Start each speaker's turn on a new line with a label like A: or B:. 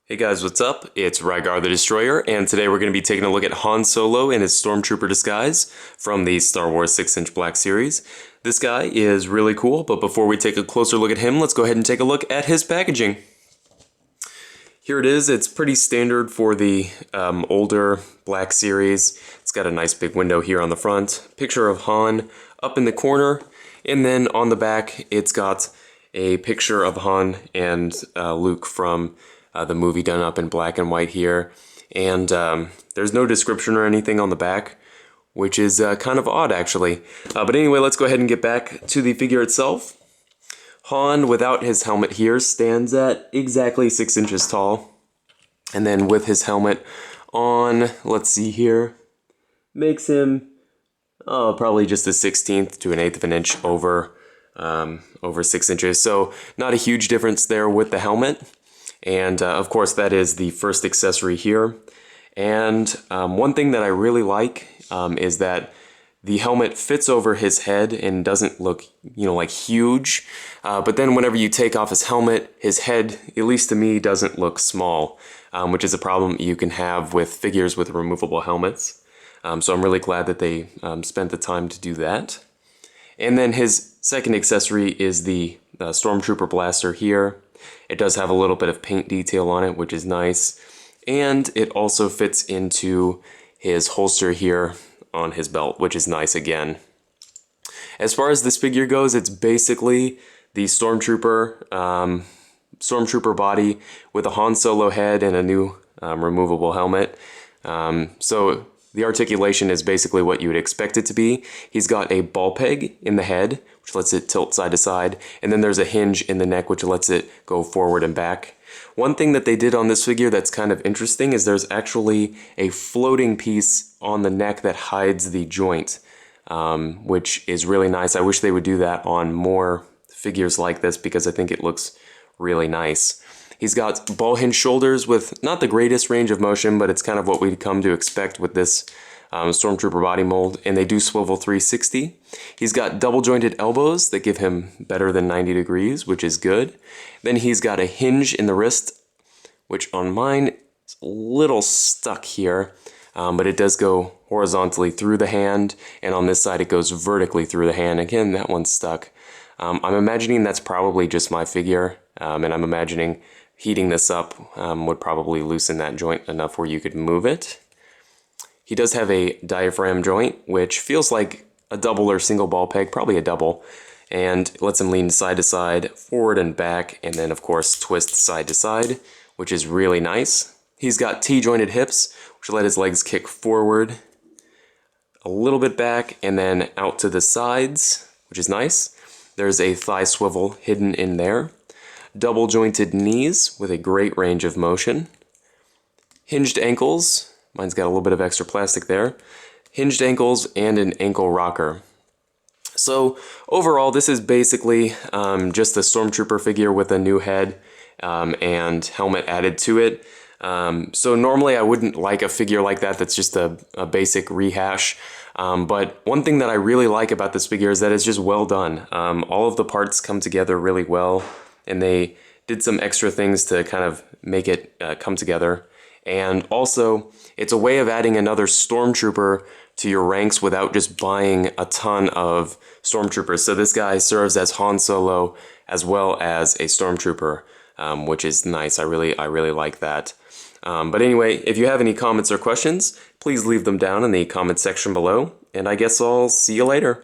A: Hey guys, what's up? It's Rygar the Destroyer, and today we're going to be taking a look at Han Solo in his Stormtrooper Disguise from the Star Wars 6-inch Black Series. This guy is really cool, but before we take a closer look at him, let's go ahead and take a look at his packaging. Here it is. It's pretty standard for the older Black Series. It's got a nice big window here on the front, picture of Han up in the corner, and then on the back it's got a picture of Han and Luke from the movie done up in black and white here, and there's no description or anything on the back, which is kind of odd actually. But anyway, let's go ahead and get back to the figure itself. Han, without his helmet here, stands at exactly 6 inches tall, and then with his helmet on, let's see here, makes him probably just a 1/16 to an 1/8 of an inch over 6 inches, so not a huge difference there with the helmet. And of course that is the first accessory here. And one thing that I really like is that the helmet fits over his head and doesn't look, like huge. But then whenever you take off his helmet, his head, at least to me, doesn't look small, which is a problem you can have with figures with removable helmets. So I'm really glad that they spent the time to do that. And then his second accessory is the Stormtrooper Blaster here. It does have a little bit of paint detail on it, which is nice. And it also fits into his holster here on his belt, which is nice again. As far as this figure goes, it's basically the Stormtrooper body with a Han Solo head and a new removable helmet. So the articulation is basically what you would expect it to be. He's got a ball peg in the head, which lets it tilt side to side, and then there's a hinge in the neck which lets it go forward and back. One thing that they did on this figure that's kind of interesting is there's actually a floating piece on the neck that hides the joint, which is really nice. I wish they would do that on more figures like this because I think it looks really nice. He's got ball hinge shoulders with not the greatest range of motion, but it's kind of what we'd come to expect with this Stormtrooper body mold, and they do swivel 360. He's got double jointed elbows that give him better than 90 degrees, which is good. Then he's got a hinge in the wrist, which on mine is a little stuck here, but it does go horizontally through the hand, and on this side it goes vertically through the hand. Again, that one's stuck. I'm imagining that's probably just my figure, and I'm imagining heating this up would probably loosen that joint enough where you could move it. He does have a diaphragm joint, which feels like a double or single ball peg, probably a double, and lets him lean side to side, forward and back, and then of course twist side to side, which is really nice. He's got T-jointed hips, which let his legs kick forward, a little bit back, and then out to the sides, which is nice. There's a thigh swivel hidden in there. Double jointed knees with a great range of motion. Hinged ankles. Mine's got a little bit of extra plastic there. Hinged ankles and an ankle rocker. So overall, this is basically just a Stormtrooper figure with a new head and helmet added to it. So normally I wouldn't like a figure like that that's just a basic rehash. But one thing that I really like about this figure is that it's just well done. All of the parts come together really well, and they did some extra things to kind of make it come together. And also, it's a way of adding another Stormtrooper to your ranks without just buying a ton of Stormtroopers. So this guy serves as Han Solo as well as a Stormtrooper, which is nice. I really like that. But anyway, if you have any comments or questions, please leave them down in the comment section below, and I guess I'll see you later.